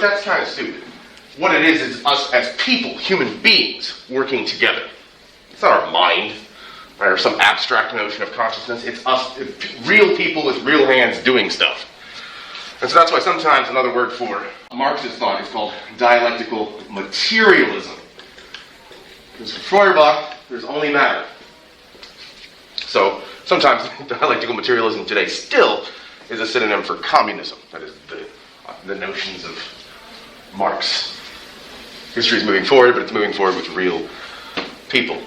that's kind of stupid. What it is us as people, human beings, working together. It's not our mind, right, or some abstract notion of consciousness. It's us, real people with real hands doing stuff. And so that's why sometimes another word for Marxist thought is called dialectical materialism. Because for Feuerbach, there's only matter. So sometimes dialectical materialism today still is a synonym for communism. That is the notions of Marx. History is moving forward, but it's moving forward with real people.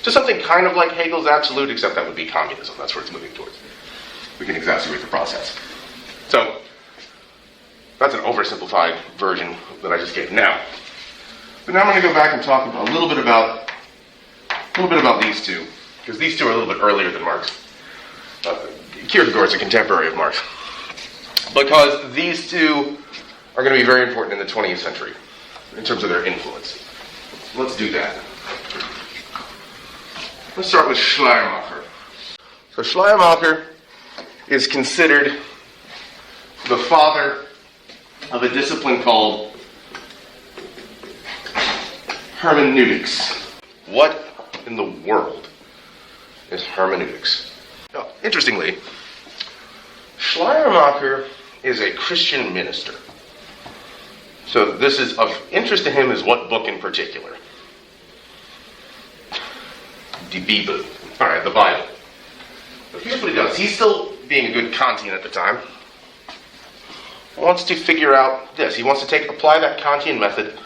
To something kind of like Hegel's absolute, except that would be communism. That's where it's moving towards. We can exacerbate the process. So, that's an oversimplified version that I just gave now. But now I'm going to go back and talk a little bit about these two, because these two are a little bit earlier than Marx. Kierkegaard's a contemporary of Marx. Because these two are going to be very important in the 20th century in terms of their influence. Let's do that. Let's start with Schleiermacher. So Schleiermacher is considered the father of a discipline called hermeneutics. What in the world is hermeneutics? Now, interestingly, Schleiermacher is a Christian minister. So this is of interest to him is what book in particular? Die Bibel. Alright, the Bible. But here's what he does. He's still being a good Kantian at the time. He wants to figure out this. He wants to apply that Kantian method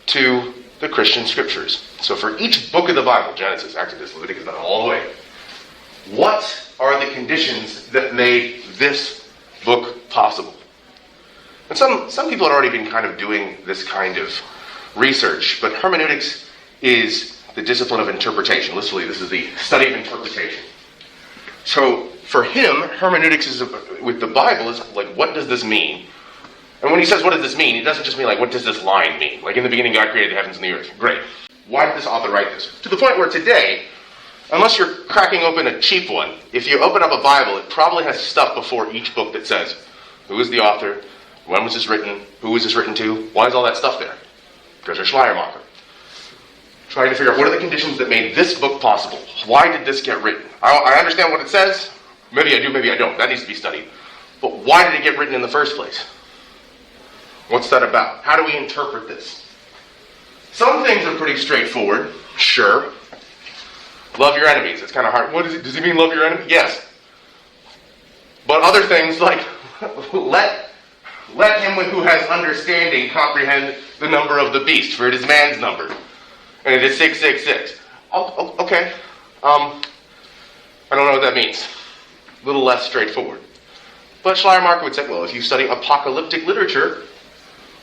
to the Christian scriptures. So for each book of the Bible, Genesis, Exodus, Leviticus, all the way, what are the conditions that made this book possible? And some people had already been kind of doing this kind of research, but hermeneutics is the discipline of interpretation. Literally, this is the study of interpretation. So for him, hermeneutics is with the Bible is like, what does this mean? And when he says, what does this mean, he doesn't just mean like, what does this line mean? Like, in the beginning, God created the heavens and the earth. Great. Why did this author write this? To the point where today, unless you're cracking open a cheap one, if you open up a Bible, it probably has stuff before each book that says, who is the author? When was this written? Who was this written to? Why is all that stuff there? Because they're Schleiermacher. Trying to figure out what are the conditions that made this book possible. Why did this get written? I understand what it says. Maybe I do, maybe I don't. That needs to be studied. But why did it get written in the first place? What's that about? How do we interpret this? Some things are pretty straightforward. Sure. Love your enemies. It's kind of hard. What is it? Does he mean love your enemies? Yes. But other things like let him who has understanding comprehend the number of the beast, for it is man's number. And it is 666. Okay. I don't know what that means. A little less straightforward. But Schleiermacher would say, well, if you study apocalyptic literature,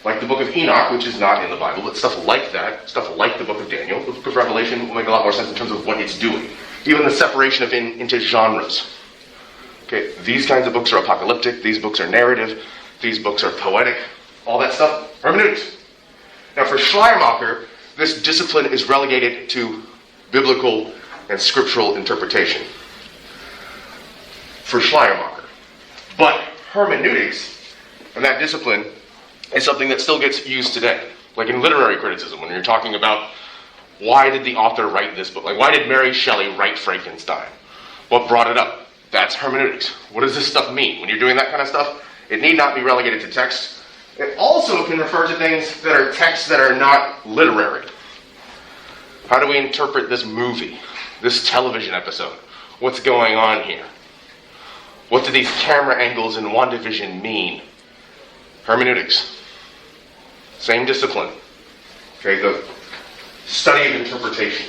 like the book of Enoch, which is not in the Bible, but stuff like that, stuff like the book of Daniel, the book of Revelation will make a lot more sense in terms of what it's doing. Even the separation of into genres. Okay, these kinds of books are apocalyptic, these books are narrative, these books are poetic, all that stuff, hermeneutics. Now for Schleiermacher, this discipline is relegated to biblical and scriptural interpretation. For Schleiermacher. But hermeneutics, and that discipline, is something that still gets used today. Like in literary criticism, when you're talking about why did the author write this book? Like, why did Mary Shelley write Frankenstein? What brought it up? That's hermeneutics. What does this stuff mean? When you're doing that kind of stuff, it need not be relegated to text. It also can refer to things that are texts that are not literary. How do we interpret this movie, this television episode? What's going on here? What do these camera angles in WandaVision mean? Hermeneutics. Same discipline. Okay, the study of interpretation.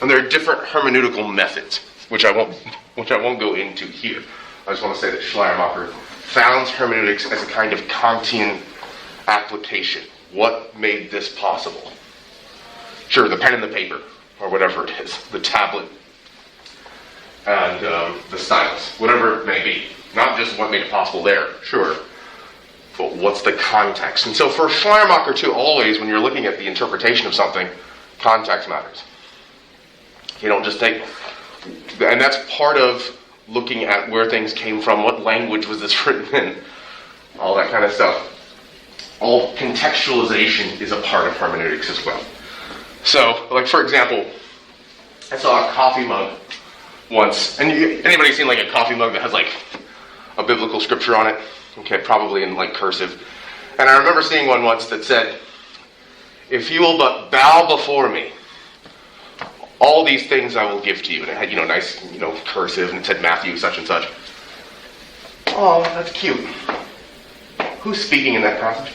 And there are different hermeneutical methods, which I won't go into here. I just want to say that Schleiermacher founds hermeneutics as a kind of Kantian application. What made this possible? Sure, the pen and the paper, or whatever it is, the tablet, and the stylus, whatever it may be. Not just what made it possible there, sure, but what's the context? And so for Schleiermacher too, always when you're looking at the interpretation of something, context matters. You don't just take, and that's part of looking at where things came from, what language was this written in, all that kind of stuff. all contextualization is a part of hermeneutics as well. So, like for example, I saw a coffee mug once, and anybody seen like a coffee mug that has like a biblical scripture on it? Okay, probably in like cursive. And I remember seeing one once that said, "If you will but bow before me, all these things I will give to you." And it had, nice, cursive, and it said Matthew such and such. Oh, that's cute. Who's speaking in that passage?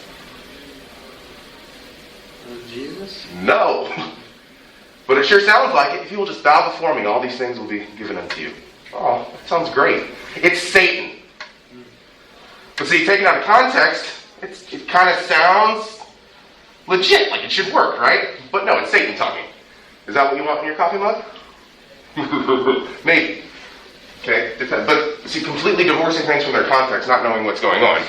Jesus? No. But it sure sounds like it. If you will just bow before me, all these things will be given unto you. Oh, that sounds great. It's Satan. But see, taken out of context, it kind of sounds legit, like it should work, right? But no, it's Satan talking. Is that what you want in your coffee mug? Maybe. Okay, but see, completely divorcing things from their context, not knowing what's going on,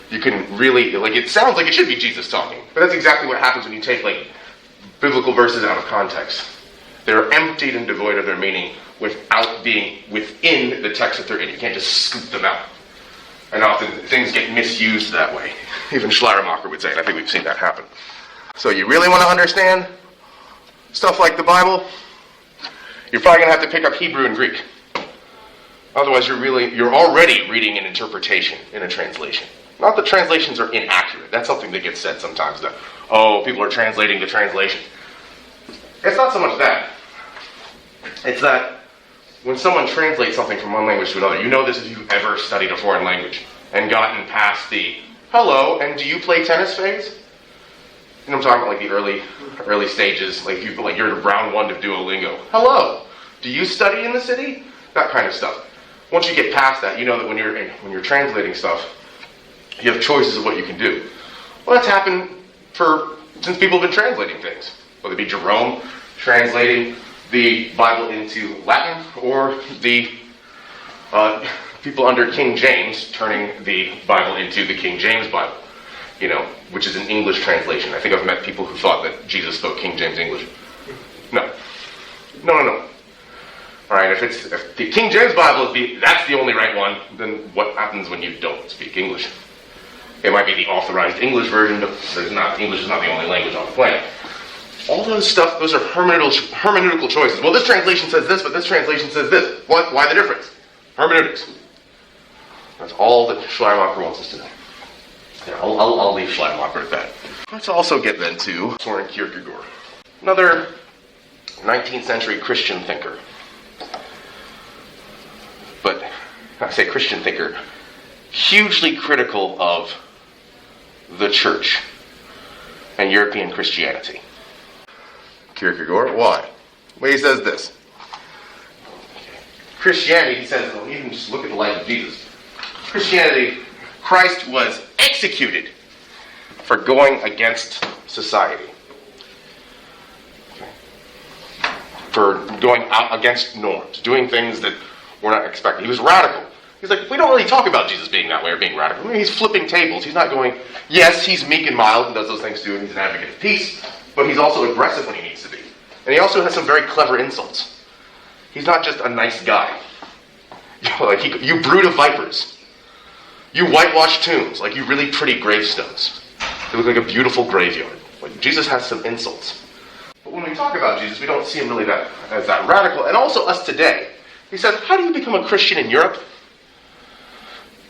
you can really, it sounds like it should be Jesus talking. But that's exactly what happens when you take, biblical verses out of context. They're emptied and devoid of their meaning without being within the text that they're in. You can't just scoop them out. And often things get misused that way. Even Schleiermacher would say it. I think we've seen that happen. So you really want to understand stuff like the Bible? You're probably going to have to pick up Hebrew and Greek. Otherwise, you're already reading an interpretation in a translation. Not that translations are inaccurate. That's something that gets said sometimes, that, people are translating the translation. It's not so much that. It's that when someone translates something from one language to another, you know this if you've ever studied a foreign language and gotten past the, "Hello, and do you play tennis" phase? You know what I'm talking about, the early stages, you're in round 1 of Duolingo. "Hello, do you study in the city?" That kind of stuff. Once you get past that, you know that when you're translating stuff, you have choices of what you can do. Well, that's happened since people have been translating things. Whether it be Jerome translating the Bible into Latin, or the people under King James turning the Bible into the King James Bible, which is an English translation. I think I've met people who thought that Jesus spoke King James English. No. All right, if the King James Bible that's the only right one, then what happens when you don't speak English? It might be the authorized English version, but English is not the only language on the planet. All those are hermeneutical choices. Well, this translation says this, but this translation says this. Why the difference? Hermeneutics. That's all that Schleiermacher wants us to know. Yeah, I'll leave Schleiermacher at that. Let's also get then to Soren Kierkegaard, another 19th century Christian thinker. But I say Christian thinker, hugely critical of the church and European Christianity. Kierkegaard, why? Well, he says this. Christianity, he says, even just look at the life of Jesus. Christianity, Christ was executed for going against society. For going out against norms, doing things that we're not expecting. He was radical. He's like, we don't really talk about Jesus being that way or being radical. I mean, he's flipping tables. He's not going, yes, he's meek and mild and does those things too, and he's an advocate of peace, but he's also aggressive when he needs to be. And he also has some very clever insults. He's not just a nice guy. You brood of vipers. You whitewash tombs, you really pretty gravestones. They look like a beautiful graveyard. Jesus has some insults. But when we talk about Jesus, we don't see him really as that radical. And also us today. He says, how do you become a Christian in Europe?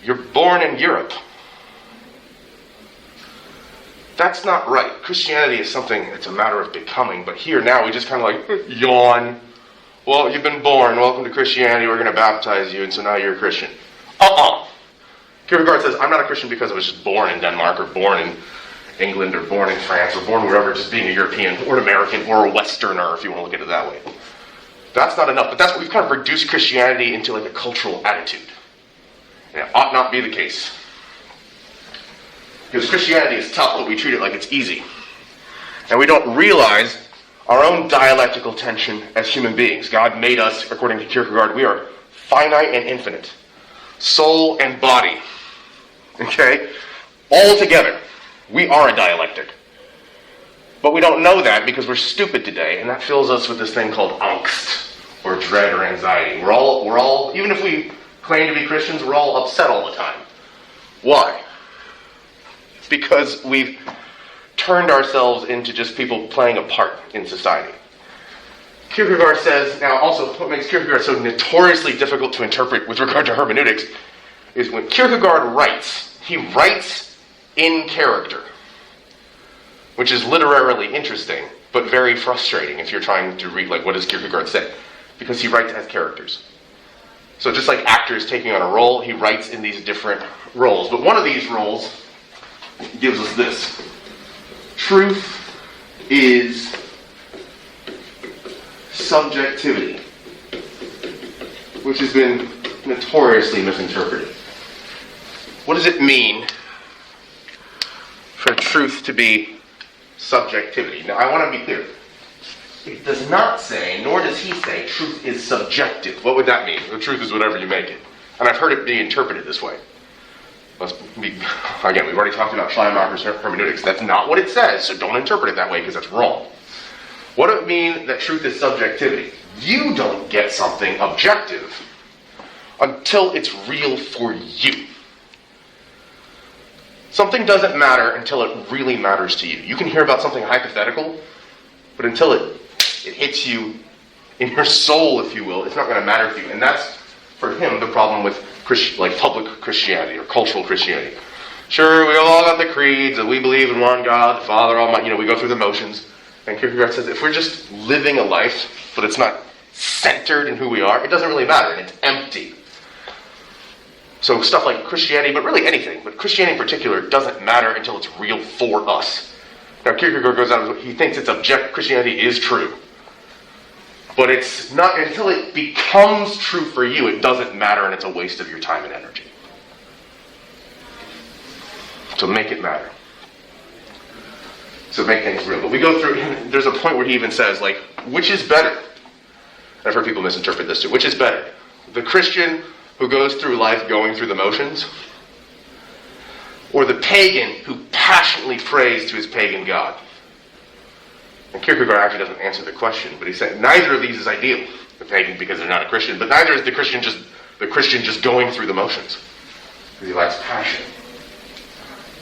You're born in Europe. That's not right. Christianity is something that's a matter of becoming, but here now we just kind of yawn. Well, you've been born. Welcome to Christianity. We're going to baptize you, and so now you're a Christian. Kierkegaard says, I'm not a Christian because I was just born in Denmark, or born in England, or born in France, or born wherever, just being a European, or an American, or a Westerner, if you want to look at it that way. That's not enough, but that's what we've kind of reduced Christianity into a cultural attitude. And it ought not be the case. Because Christianity is tough, but we treat it like it's easy. And we don't realize our own dialectical tension as human beings. God made us, according to Kierkegaard, we are finite and infinite. Soul and body. Okay? All together. We are a dialectic. But we don't know that because we're stupid today, and that fills us with this thing called angst, or dread or anxiety. We're all, even if we claim to be Christians, we're all upset all the time. Why? because we've turned ourselves into just people playing a part in society. Kierkegaard says, now also what makes Kierkegaard so notoriously difficult to interpret with regard to hermeneutics is when Kierkegaard writes, he writes in character, which is literarily interesting, but very frustrating if you're trying to read, like, what does Kierkegaard say? Because he writes as characters. So just like actors taking on a role, he writes in these different roles. But one of these roles gives us this. Truth is subjectivity, which has been notoriously misinterpreted. What does it mean for truth to be subjectivity? Now, I want to be clear. It does not say, nor does he say, truth is subjective. What would that mean? The truth is whatever you make it. And I've heard it be interpreted this way. Again, we've already talked about Schleiermacher's hermeneutics. That's not what it says, so don't interpret it that way because that's wrong. What does it mean that truth is subjectivity? You don't get something objective until it's real for you. Something doesn't matter until it really matters to you. You can hear about something hypothetical, but until it hits you in your soul, if you will, it's not going to matter to you. And that's, for him, the problem with public Christianity or cultural Christianity. Sure, we all got the creeds, and we believe in one God, the Father Almighty, we go through the motions. And Kierkegaard says, if we're just living a life, but it's not centered in who we are, it doesn't really matter, and it's empty. So stuff like Christianity, but really anything, but Christianity in particular, doesn't matter until it's real for us. Now Kierkegaard goes out, he thinks Christianity is true. But it's not, until it becomes true for you, it doesn't matter, and it's a waste of your time and energy. So make it matter. So make things real. But we go through, there's a point where he even says, like, which is better? I've heard people misinterpret this too. Which is better? The Christian who goes through life going through the motions? Or the pagan who passionately prays to his pagan God? And Kierkegaard actually doesn't answer the question, but he said neither of these is ideal. The pagan because they're not a Christian, but neither is the Christian just going through the motions. Because he lacks passion.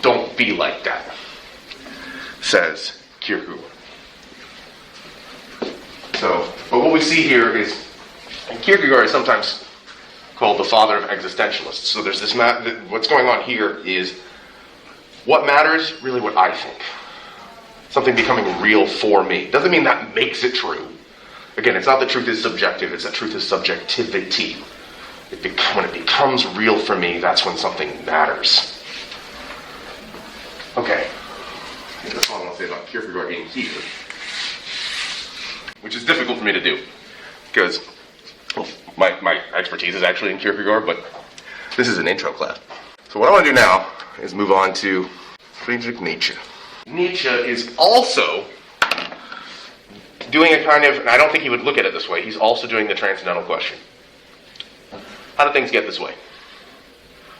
Don't be like that, says Kierkegaard. So, but what we see here is, and Kierkegaard is sometimes called the father of existentialists. So there's this, what's going on here is, what matters? Really what I think. Something becoming real for me. Doesn't mean that makes it true. Again, it's not that truth is subjective, it's that truth is subjectivity. When it becomes real for me, that's when something matters. Okay. I think that's all I want to say about Kierkegaard being here. Which is difficult for me to do. Because my expertise is actually in Kierkegaard, but this is an intro class. So what I want to do now is move on to Friedrich Nietzsche. Nietzsche is also doing a kind of, and I don't think he would look at it this way, he's also doing the transcendental question. How do things get this way?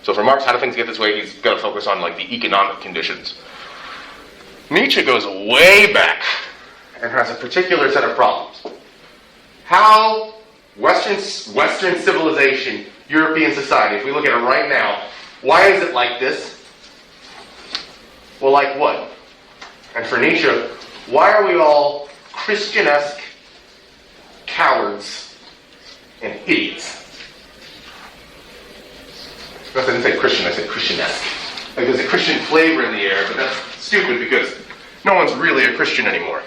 So for Marx, how do things get this way? He's got to focus on like the economic conditions. Nietzsche goes way back and has a particular set of problems. How Western civilization, European society, if we look at it right now, why is it like this? Well, like what? And for Nietzsche, why are we all Christian-esque cowards and idiots? I didn't say Christian, I said Christian-esque. Like there's a Christian flavor in the air, but that's stupid because no one's really a Christian anymore.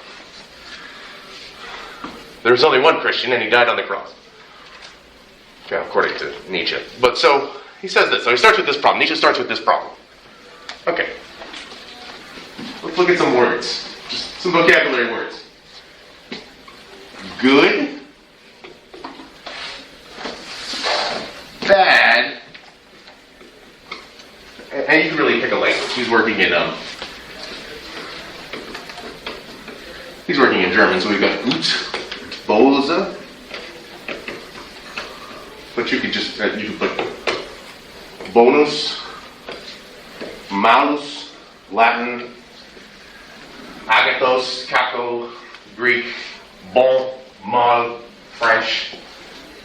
There's only one Christian and he died on the cross. Okay, according to Nietzsche. But so, he says this. So he starts with this problem. Nietzsche starts with this problem. Okay. Let's look at some words. Just some vocabulary words. Good. Bad. And you can really pick a language. He's working in German, so we've got gut, böse. But you could just you could put bonus, malus, Latin, agathos, kako, Greek, bon, mal, French,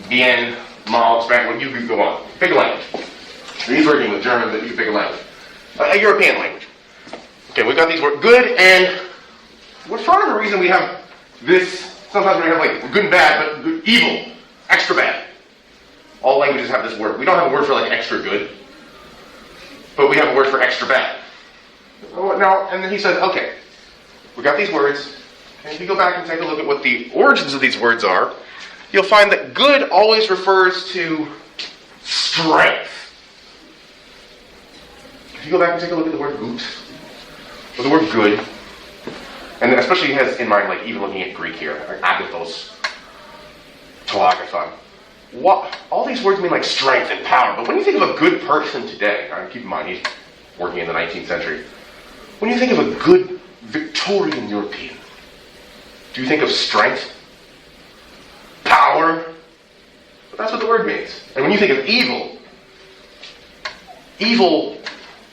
bien, mal, Spanish. You could go on. Pick a language. He's working with German, but you pick a language. A European language. Okay, we've got these words, good and... What's part of the reason we have this, sometimes we have like good and bad, but good, evil, extra bad. All languages have this word. We don't have a word for like extra good, but we have a word for extra bad. Now, and then he says, okay, we got these words, and if you go back and take a look at what the origins of these words are, you'll find that good always refers to strength. If you go back and take a look at the word gut, or the word good, and especially he has in mind, like even looking at Greek here, like agathos, telagathon. All these words mean like strength and power, but when you think of a good person today, keep in mind he's working in the 19th century, when you think of a good Victorian European, do you think of strength? Power? But that's what the word means. And when you think of evil,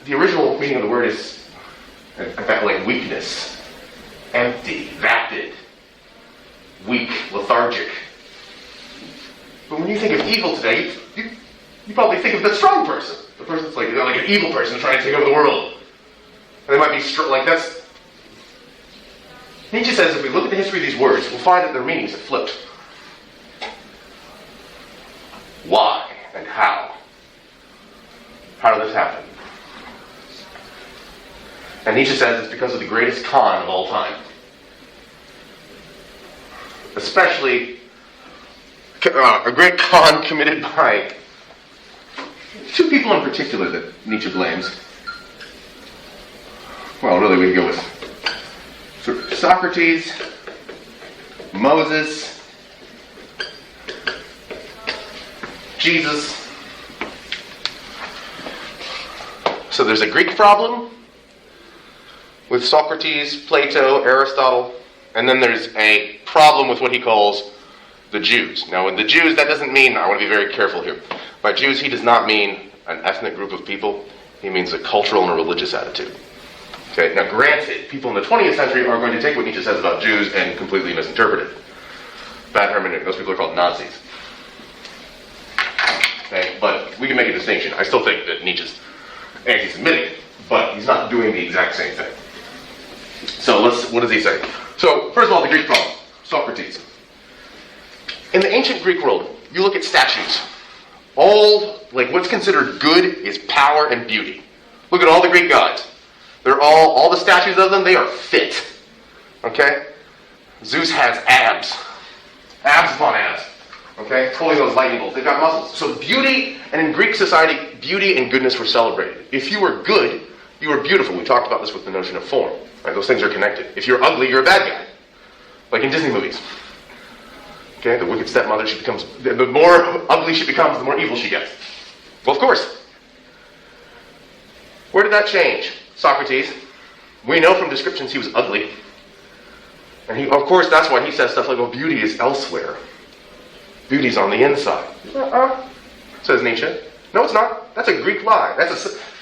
the original meaning of the word is, in fact, like weakness. Empty, vapid, weak, lethargic. But when you think of evil today, you probably think of the strong person. The person that's like an evil person trying to take over the world. And they might be like that's... Nietzsche says if we look at the history of these words, we'll find that their meanings have flipped. Why and how? How did this happen? And Nietzsche says it's because of the greatest con of all time. Especially a great con committed by two people in particular that Nietzsche blames. Well, really, we go with Socrates, Moses, Jesus. So there's a Greek problem with Socrates, Plato, Aristotle, and then there's a problem with what he calls the Jews. Now, with the Jews, that doesn't mean, I want to be very careful here. By Jews, he does not mean an ethnic group of people. He means a cultural and a religious attitude. Okay, now granted, people in the 20th century are going to take what Nietzsche says about Jews and completely misinterpret it. Bad hermeneutics. Those people are called Nazis. Okay, but we can make a distinction. I still think that Nietzsche's anti-Semitic, but he's not doing the exact same thing. So what does he say? So, first of all, the Greek problem. Socrates. In the ancient Greek world, you look at statues. What's considered good is power and beauty. Look at all the Greek gods. They're all the statues of them, they are fit. Okay? Zeus has abs. Abs upon abs. Okay? Pulling those lightning bolts. They've got muscles. So beauty, and in Greek society, beauty and goodness were celebrated. If you were good, you were beautiful. We talked about this with the notion of form. Right? Those things are connected. If you're ugly, you're a bad guy. Like in Disney movies. Okay? The wicked stepmother, the more ugly she becomes, the more evil she gets. Well, of course. Where did that change? Socrates. We know from descriptions he was ugly. And of course, that's why he says stuff like, well, beauty is elsewhere. Beauty's on the inside. Says Nietzsche. No, it's not. That's a Greek lie.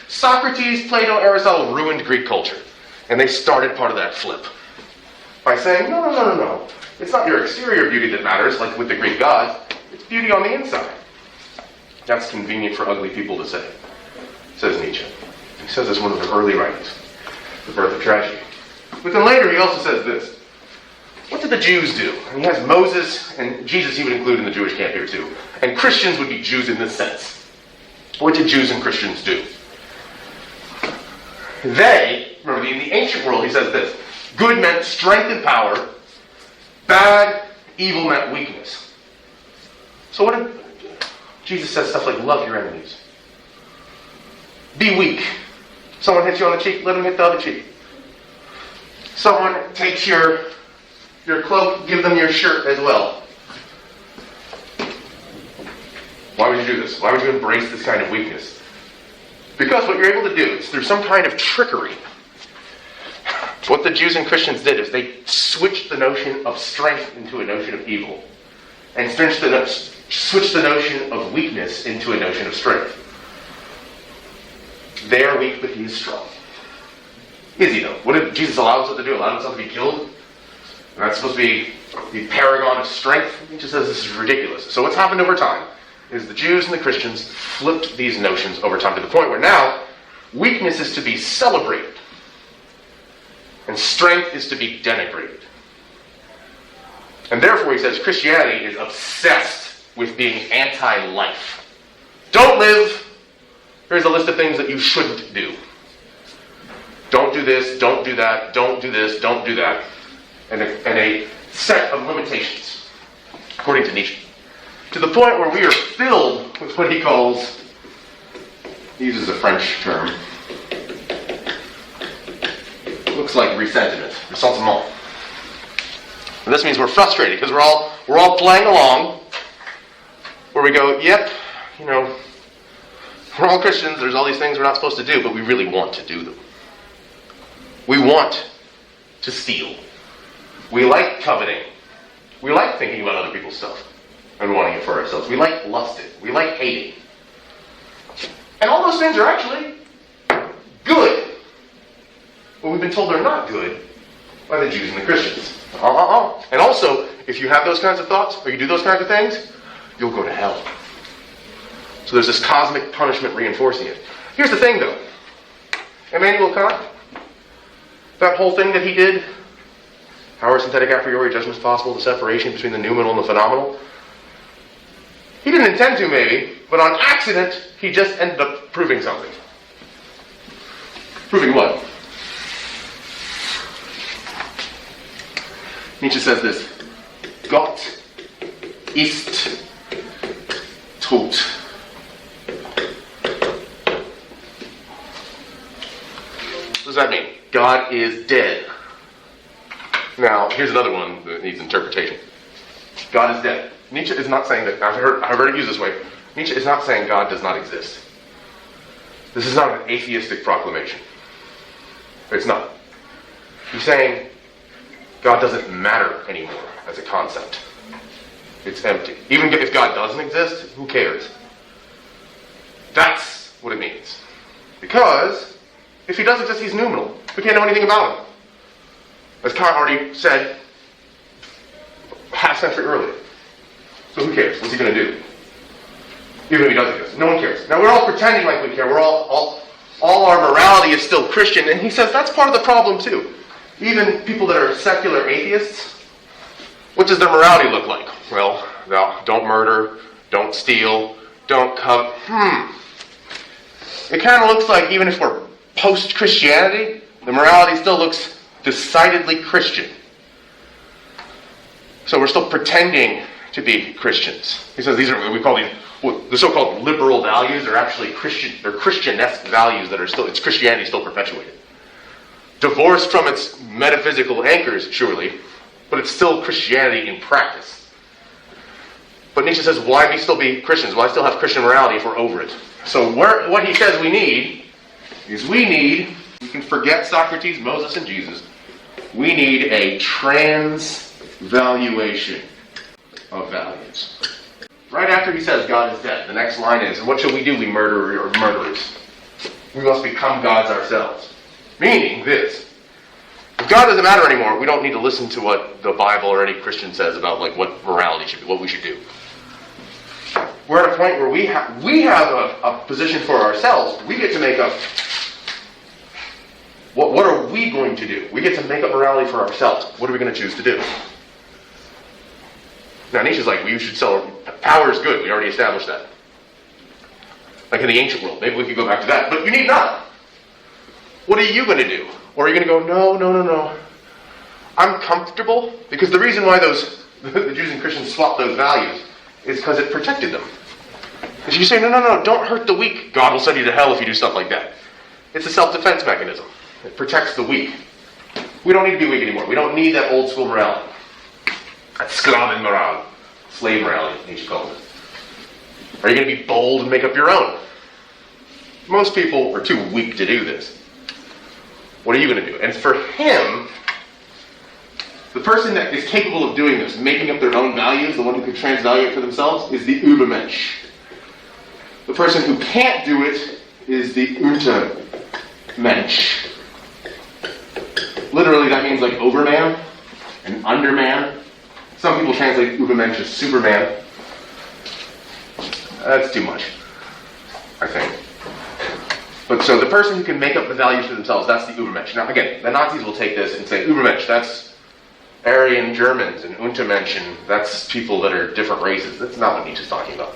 Socrates, Plato, Aristotle ruined Greek culture. And they started part of that flip. By saying, no. It's not your exterior beauty that matters, like with the Greek gods. It's beauty on the inside. That's convenient for ugly people to say, says Nietzsche. He says this in one of the early writings, The Birth of Tragedy. But then later he also says this. What did the Jews do? And he has Moses, and Jesus he would include in the Jewish camp here too. And Christians would be Jews in this sense. What did Jews and Christians do? Remember in the ancient world he says this, good meant strength and power, bad, evil meant weakness. So what did Jesus says stuff like, love your enemies. Be weak. Someone hits you on the cheek, let them hit the other cheek. Someone takes your cloak, give them your shirt as well. Why would you do this? Why would you embrace this kind of weakness? Because what you're able to do is through some kind of trickery. What the Jews and Christians did is they switched the notion of strength into a notion of evil. And switched the notion of weakness into a notion of strength. They are weak, but he is strong. Is he though? What did Jesus allow himself to do? Allow himself to be killed? And that's supposed to be the paragon of strength? He just says this is ridiculous. So what's happened over time is the Jews and the Christians flipped these notions over time to the point where now weakness is to be celebrated. And strength is to be denigrated. And therefore, he says, Christianity is obsessed with being anti-life. Don't live. Here's a list of things that you shouldn't do. Don't do this, don't do that, don't do this, don't do that. And a set of limitations, according to Nietzsche. To the point where we are filled with what he calls, he uses a French term, looks like ressentiment, ressentiment. And this means we're frustrated because we're all playing along, where we go, yep, we're all Christians, there's all these things we're not supposed to do, but we really want to do them. We want to steal. We like coveting. We like thinking about other people's stuff and wanting it for ourselves. We like lusting. We like hating. And all those things are actually good. But we've been told they're not good by the Jews and the Christians. And also, if you have those kinds of thoughts, or you do those kinds of things, you'll go to hell. So there's this cosmic punishment reinforcing it. Here's the thing, though. Immanuel Kant, that whole thing that he did, how are synthetic a priori judgments possible, the separation between the noumenal and the phenomenal? He didn't intend to, maybe, but on accident, he just ended up proving something. Proving what? Nietzsche says this, Gott ist tot. What does that mean? God is dead. Now, here's another one that needs interpretation. God is dead. Nietzsche is not saying that, I've heard it used this way, Nietzsche is not saying God does not exist. This is not an atheistic proclamation. It's not. He's saying God doesn't matter anymore as a concept. It's empty. Even if God doesn't exist, who cares? That's what it means. Because if he does exist, he's noumenal. We can't know anything about him. As Kant already said half a century earlier. So who cares? What's he going to do? Even if he does exist. No one cares. Now we're all pretending like we care. We're all our morality is still Christian. And he says that's part of the problem too. Even people that are secular atheists, what does their morality look like? Well, don't murder, don't steal, don't covet. It kind of looks like even if we're post-Christianity, the morality still looks decidedly Christian. So we're still pretending to be Christians. He says these are, we call these, the so-called liberal values are actually Christian, they're Christianesque values that are still, it's Christianity still perpetuated. Divorced from its metaphysical anchors, surely, but it's still Christianity in practice. But Nietzsche says, why we still be Christians? Why still have Christian morality if we're over it? So what he says we need, we can forget Socrates, Moses, and Jesus. We need a transvaluation of values. Right after he says God is dead, the next line is, what shall we do, we murderers? We must become gods ourselves. Meaning this, if God doesn't matter anymore, we don't need to listen to what the Bible or any Christian says about what morality should be, what we should do. We're at a point where we have a position for ourselves. We get to make up, what are we going to do? We get to make up morality for ourselves. What are we going to choose to do? Now Nietzsche's like, we should sell, power is good, we already established that. Like in the ancient world, maybe we could go back to that, but you need not. What are you going to do? Or are you going to go, no. I'm comfortable, because the reason why the Jews and Christians swapped those values is because it protected them. Because you say, no, don't hurt the weak. God will send you to hell if you do stuff like that. It's a self-defense mechanism. It protects the weak. We don't need to be weak anymore. We don't need that old school morality. That Sklaven morale. Slave morality, Nietzsche calls it. Are you going to be bold and make up your own? Most people are too weak to do this. What are you going to do? And for him, the person that is capable of doing this, making up their own values, the one who can transvalue it for themselves, is the Ubermensch. The person who can't do it is the Untermensch. Literally, that means like overman and underman. Some people translate Ubermensch as Superman. That's too much, I think. But so the person who can make up the values for themselves, that's the Ubermensch. Now again, the Nazis will take this and say, Ubermensch, that's Aryan Germans, and Untermensch, and that's people that are different races. That's not what Nietzsche's talking about.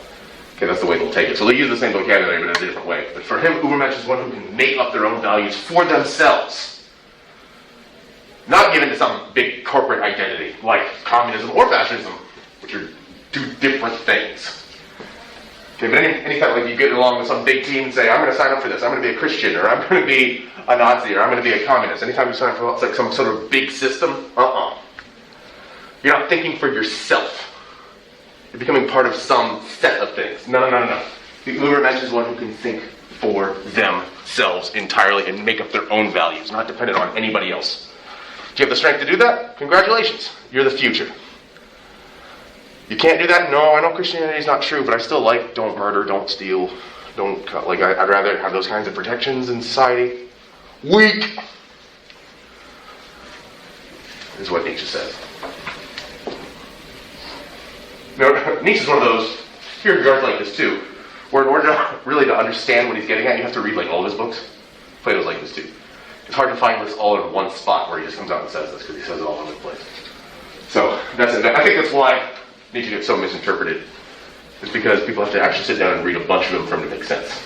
Okay, that's the way they'll take it. So they'll use the same vocabulary, but in a different way. But for him, Ubermensch is one who can make up their own values for themselves. Not given to some big corporate identity, like communism or fascism, which are two different things. Okay, but anytime like you get along with some big team and say, I'm going to sign up for this, I'm going to be a Christian, or I'm going to be a Nazi, or I'm going to be a communist. Anytime you sign up for like some sort of big system, you're not thinking for yourself. You're becoming part of some set of things. No. The Ubermensch is one who can think for themselves entirely and make up their own values, not dependent on anybody else. Do you have the strength to do that? Congratulations. You're the future. You can't do that? No, I know Christianity is not true, but I still like don't murder, don't steal, I'd rather have those kinds of protections in society. Weak! Is what Nietzsche says. Now, Nietzsche's one of those, Kierkegaard's like this too, where in order to understand what he's getting at, you have to read like all of his books. Plato's like this too. It's hard to find this all in one spot where he just comes out and says this, because he says it all over the place. So, that's it. I think that's why Nietzsche gets so misinterpreted. It's because people have to actually sit down and read a bunch of them for him to make sense.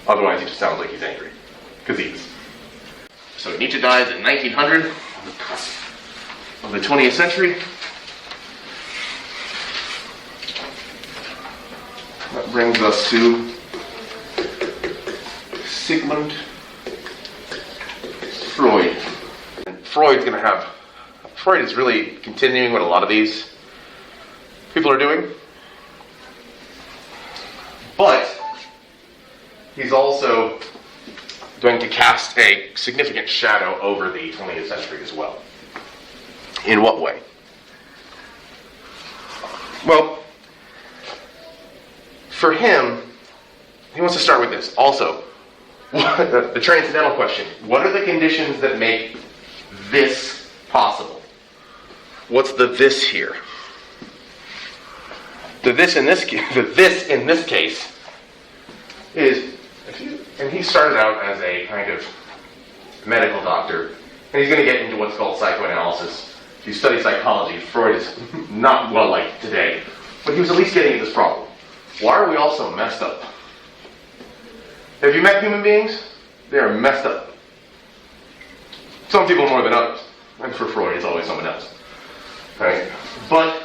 Otherwise, he just sounds like he's angry. Because he is. So Nietzsche dies in 1900, on the cusp of the 20th century. That brings us to Sigmund Freud. And Freud is really continuing what a lot of these people are doing. But he's also going to cast a significant shadow over the 20th century as well. In what way? Well, for him, he wants to start with this. Also, the transcendental question. What are the conditions that make this possible? What's the this here? The this in this case is, and he started out as a kind of medical doctor, and he's going to get into what's called psychoanalysis. If you study psychology, Freud is not well liked today, but he was at least getting at this problem. Why are we all so messed up? Have you met human beings? They are messed up. Some people more than others. And for Freud, it's always someone else. Right? But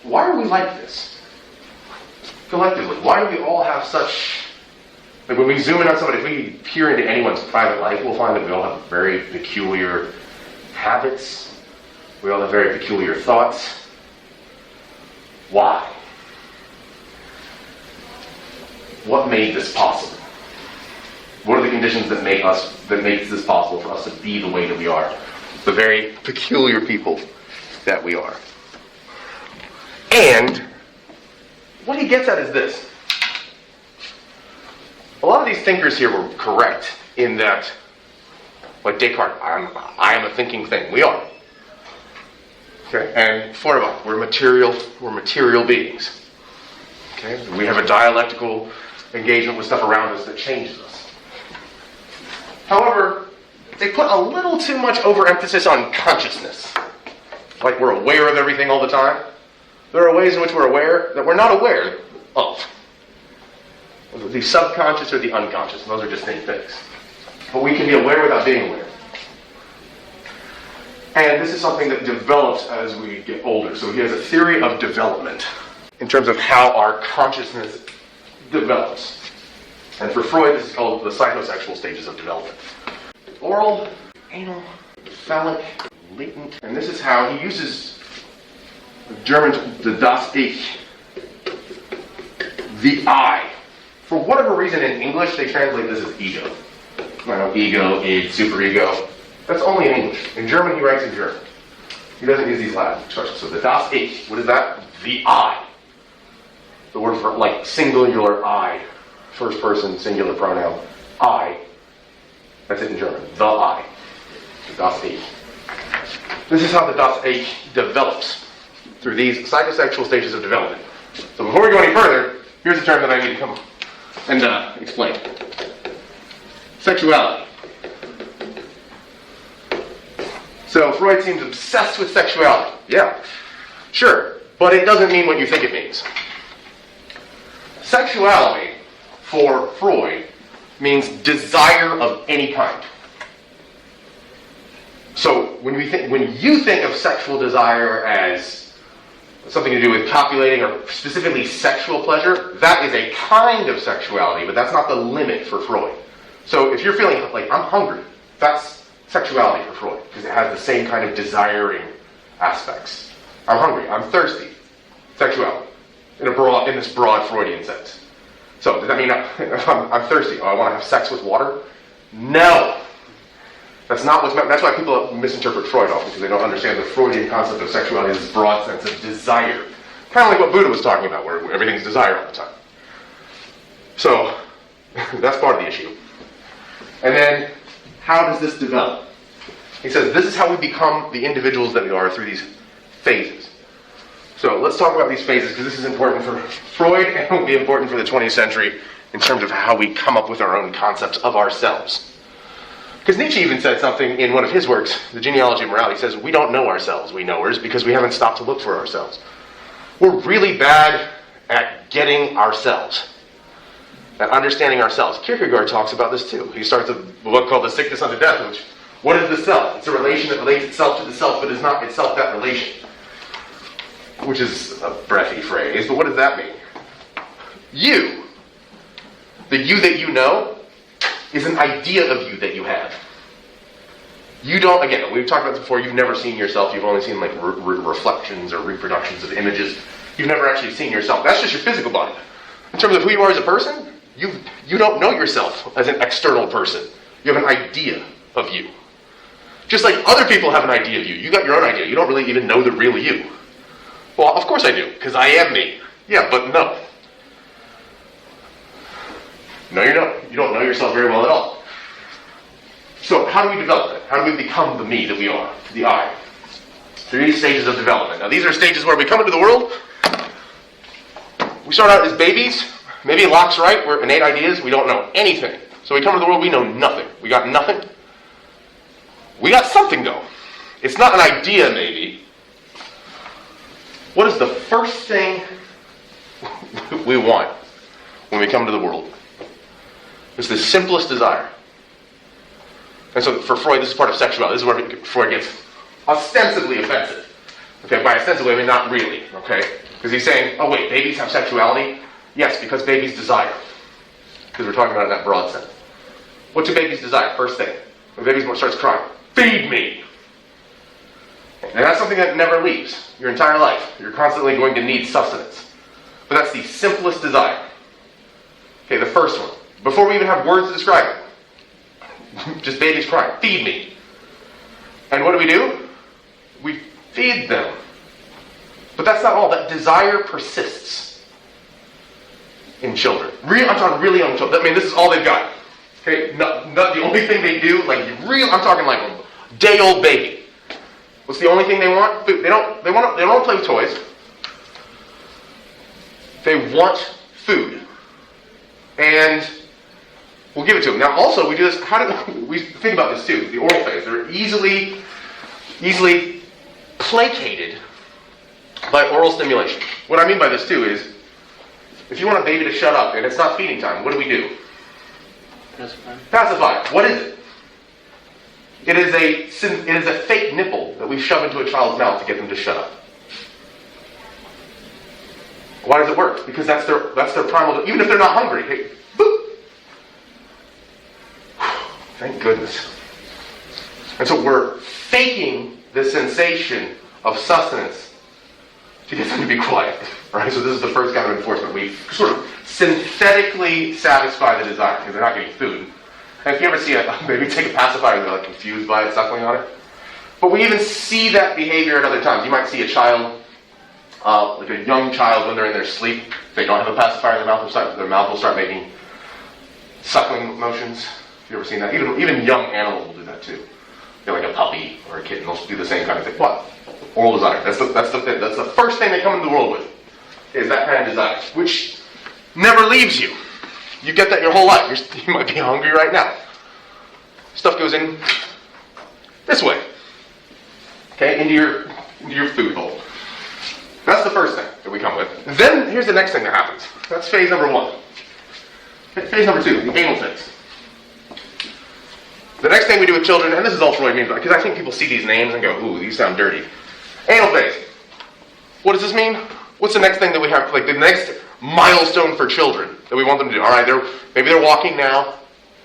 why are we like this? Collectively, why do we all have such... Like when we zoom in on somebody, if we peer into anyone's private life, we'll find that we all have very peculiar habits. We all have very peculiar thoughts. Why? What made this possible? What are the conditions that make this possible for us to be the way that we are? The very peculiar people that we are. And what he gets at is this. A lot of these thinkers here were correct in that, like Descartes, I am a thinking thing. We are. Okay? And Feuerbach, we're material beings. Okay? We have a dialectical engagement with stuff around us that changes us. However, they put a little too much overemphasis on consciousness. Like we're aware of everything all the time. There are ways in which we're aware that we're not aware of. The subconscious or the unconscious. Those are distinct things. But we can be aware without being aware. And this is something that develops as we get older. So he has a theory of development in terms of how our consciousness develops. And for Freud, this is called the psychosexual stages of development. Oral, anal, phallic, latent. And this is how he uses German, the Das Ich, the I. For whatever reason in English, they translate this as ego. I know, ego, id, superego. That's only in English. In German, he writes in German. He doesn't use these Latin expressions. So the Das Ich, what is that? The I. The word for, like, singular I. First person, singular pronoun. I. That's it in German. The I. The Das Ich. This is how the Das Ich develops through these psychosexual stages of development. So before we go any further, here's a term that I need to come and explain. Sexuality. So Freud seems obsessed with sexuality. Yeah, sure, but it doesn't mean what you think it means. Sexuality, for Freud, means desire of any kind. So when you think of sexual desire as something to do with copulating or specifically sexual pleasure, that is a kind of sexuality, but that's not the limit for Freud. So if you're feeling like, I'm hungry, that's sexuality for Freud, because it has the same kind of desiring aspects. I'm hungry, I'm thirsty, sexuality, in this broad Freudian sense. So does that mean if I'm thirsty, I want to have sex with water? No. That's not what's meant. That's why people misinterpret Freud often, because they don't understand the Freudian concept of sexuality as this broad sense of desire. Kind of like what Buddha was talking about, where everything's desire all the time. So that's part of the issue. And then, how does this develop? He says, this is how we become the individuals that we are through these phases. So let's talk about these phases, because this is important for Freud and it will be important for the 20th century in terms of how we come up with our own concepts of ourselves. Because Nietzsche even said something in one of his works, The Genealogy of Morality. He says, we don't know ourselves, we knowers, because we haven't stopped to look for ourselves. We're really bad at getting ourselves, at understanding ourselves. Kierkegaard talks about this too. He starts a book called The Sickness Unto Death, which, what is the self? It's a relation that relates itself to the self, but is not itself that relation. Which is a breathy phrase, but what does that mean? You, the you that you know, is an idea of you that you have. You don't, again, we've talked about this before, you've never seen yourself, you've only seen like reflections or reproductions of images. You've never actually seen yourself. That's just your physical body. In terms of who you are as a person, you don't know yourself as an external person. You have an idea of you. Just like other people have an idea of you. You got your own idea. You don't really even know the real you. Well, of course I do, because I am me. Yeah, but no. No, you don't. You don't know yourself very well at all. So how do we develop it? How do we become the me that we are, the I? Through these stages of development. Now these are stages where we come into the world. We start out as babies. Maybe Locke's right, we're innate ideas, we don't know anything. So we come into the world, we know nothing. We got nothing. We got something though. It's not an idea maybe. What is the first thing we want when we come into the world? It's the simplest desire. And so for Freud, this is part of sexuality. This is where Freud gets ostensibly offensive. Okay, by ostensibly, I mean not really, okay? Because he's saying, oh wait, babies have sexuality? Yes, because babies desire. Because we're talking about it in that broad sense. What do babies desire? First thing. When baby starts crying, feed me! And that's something that never leaves your entire life. You're constantly going to need sustenance. But that's the simplest desire. Okay, the first one. Before we even have words to describe it. Just babies crying. Feed me. And what do? We feed them. But that's not all. That desire persists in children. I'm talking really young children. I mean, this is all they've got. Okay, not the only thing they do, like I'm talking like a day-old baby. What's the only thing they want? Food. They don't want to play with toys. They want food. And we'll give it to them. Now also we do this, we think about this too, the oral phase. They're easily placated by oral stimulation. What I mean by this too is, if you want a baby to shut up and it's not feeding time, what do? Pacify. What is it? It is a fake nipple that we shove into a child's mouth to get them to shut up. Why does it work? Because that's their primal. Even if they're not hungry, hey, boop. Thank goodness. And so we're faking the sensation of sustenance to get them to be quiet. Right? So this is the first kind of enforcement. We sort of synthetically satisfy the desire because they're not getting food. And if you ever see a baby take a pacifier and they're like confused by it, suckling on it. But we even see that behavior at other times. You might see a child, like a young child, when they're in their sleep, they don't have a pacifier in their mouth, their mouth will start making suckling motions. Have you ever seen that? Even young animals will do that too. They're like a puppy or a kitten, they'll do the same kind of thing. What? Oral desire. That's the first thing they come into the world with, is that kind of desire, which never leaves you. You get that your whole life. You might be hungry right now. stuff goes in this way. Okay, into your food bowl. That's the first thing that we come with. Then here's the next thing that happens. That's phase number 1. Phase number 2, the anal phase. The next thing we do with children, and this is all Freud means, because I think people see these names and go, ooh, these sound dirty. Anal phase. What does this mean? What's the next thing that we have, like the next milestone for children that we want them to do? All right, maybe they're walking now.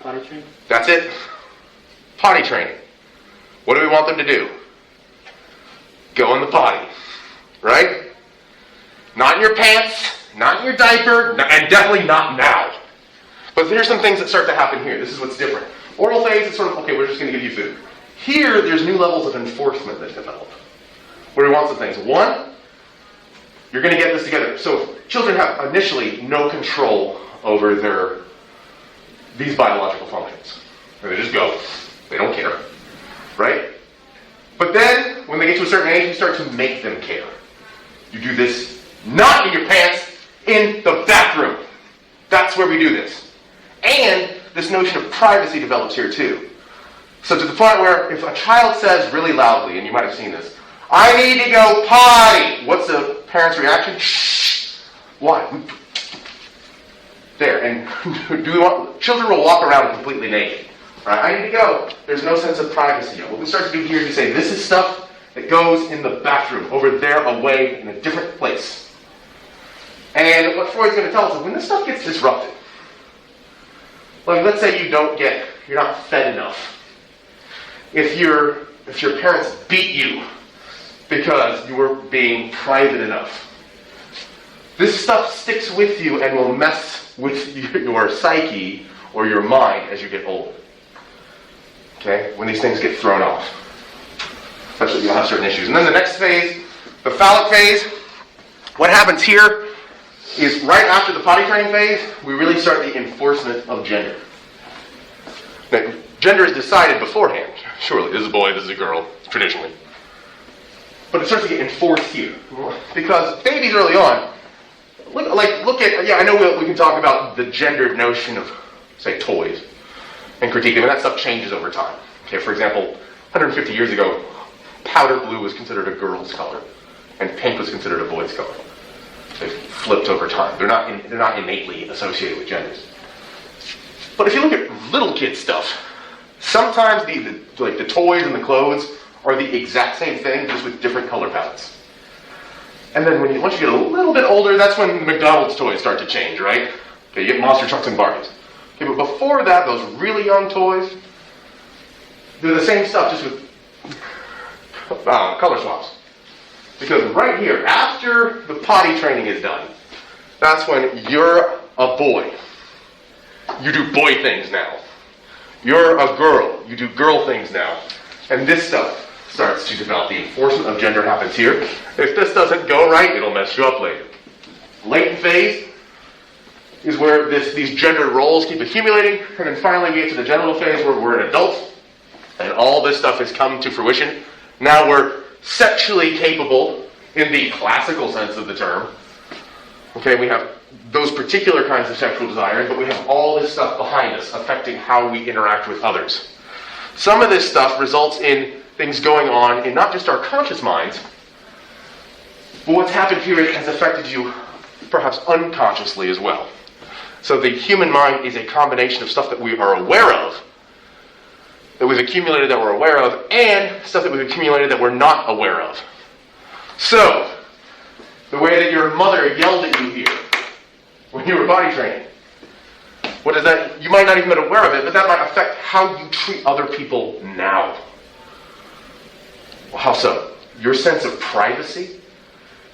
Potty training. That's it. Potty training. What do we want them to do? Go in the potty. Right? Not in your pants, not in your diaper, and definitely not now. But here's some things that start to happen here. This is what's different. Oral phase is sort of, okay, we're just going to give you food. Here, there's new levels of enforcement that develop. Where we want some things. 1, you're going to get this together. So children have initially no control over these biological functions. They just go. They don't care. Right? But then, when they get to a certain age, you start to make them care. You do this not in your pants, in the bathroom. That's where we do this. And this notion of privacy develops here too. So to the point where if a child says really loudly, and you might have seen this, I need to go potty. What's the parent's reaction? Shh. Why? There. And children will walk around completely naked. Right? I need to go. There's no sense of privacy yet. What we start to do here is we say, this is stuff that goes in the bathroom, over there, away, in a different place. And what Freud's going to tell us is when this stuff gets disrupted, like let's say you're not fed enough. If your parents beat you because you were being private enough, this stuff sticks with you and will mess with your psyche or your mind as you get older. Okay? When these things get thrown off. Especially you'll have certain issues. And then the next phase, the phallic phase, what happens here is right after the potty training phase, we really start the enforcement of gender. Now, gender is decided beforehand. Surely, this is a boy, this is a girl, traditionally. But it starts to get enforced here. Because babies early on, look at, I know we can talk about the gendered notion of, say, toys and critique them, and that stuff changes over time. Okay, for example, 150 years ago, powder blue was considered a girl's color, and pink was considered a boy's color. They've flipped over time. They're not innately associated with genders. But if you look at little kid stuff, sometimes the toys and the clothes are the exact same thing, just with different color palettes. And then once you get a little bit older, that's when the McDonald's toys start to change, right? Okay, you get monster trucks and Barbies. Okay, but before that, those really young toys, they're the same stuff, just with color swaps. Because right here, after the potty training is done, that's when you're a boy. You do boy things now. You're a girl. You do girl things now. And this stuff starts to develop. The enforcement of gender happens here. If this doesn't go right, it'll mess you up later. Latent phase is where these gender roles keep accumulating, and then finally we get to the genital phase where we're an adult, and all this stuff has come to fruition. Now we're sexually capable in the classical sense of the term. Okay, we have those particular kinds of sexual desires, but we have all this stuff behind us affecting how we interact with others. Some of this stuff results in things going on in not just our conscious minds, but what's happened here has affected you perhaps unconsciously as well. So the human mind is a combination of stuff that we are aware of, that we've accumulated that we're aware of, and stuff that we've accumulated that we're not aware of. So, the way that your mother yelled at you here when you were body training, what is that? You might not even be aware of it, but that might affect how you treat other people now. Well, how so? Your sense of privacy,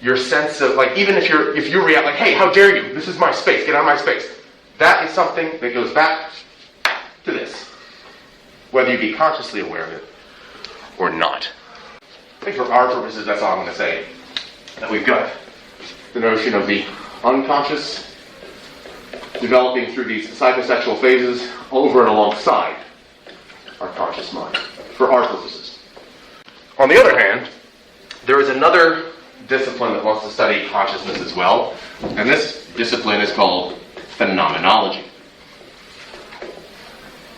your sense of, even if you react like, hey, how dare you? This is my space. Get out of my space. That is something that goes back to this, whether you be consciously aware of it or not. I think for our purposes, that's all I'm going to say. That we've got the notion of the unconscious developing through these psychosexual phases over and alongside our conscious mind, for our purposes. On the other hand, there is another discipline that wants to study consciousness as well, and this discipline is called phenomenology.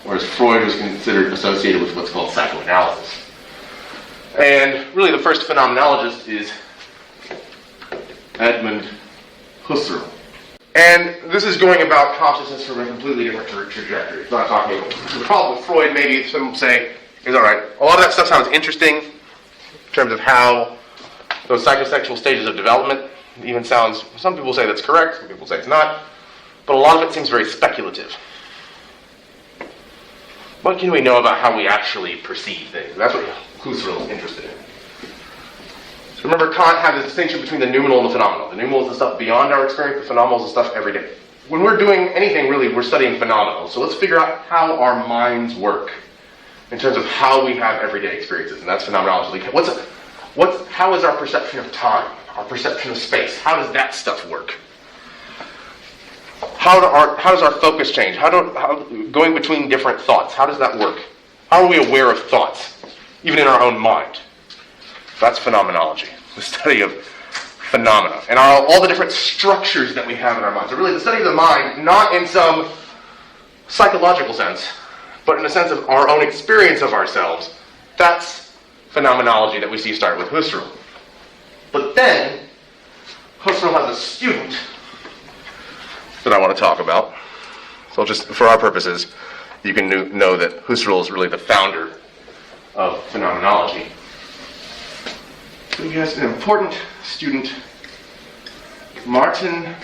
whereas Freud was considered associated with what's called psychoanalysis. And really the first phenomenologist is Edmund Husserl. And this is going about consciousness from a completely different trajectory. It's not talking about the problem with Freud, maybe some say, is alright. A lot of that stuff sounds interesting in terms of how those psychosexual stages of development even sounds, some people say that's correct, some people say it's not, but a lot of it seems very speculative. What can we know about how we actually perceive things? That's what Husserl is interested in. So remember, Kant had this distinction between the noumenal and the phenomenal. The noumenal is the stuff beyond our experience, the phenomenal is the stuff every day. When we're doing anything, really, we're studying phenomenal. So let's figure out how our minds work in terms of how we have everyday experiences, and that's phenomenology. How is our perception of time, our perception of space? How does that stuff work? How does our focus change? Going between different thoughts, how does that work? How are we aware of thoughts, even in our own mind? That's phenomenology, the study of phenomena, and all the different structures that we have in our minds. So really the study of the mind, not in some psychological sense, but in a sense of our own experience of ourselves. That's phenomenology that we see start with Husserl. But then, Husserl has a student that I want to talk about. So just for our purposes, you can know that Husserl is really the founder of phenomenology. So he has an important student, Martin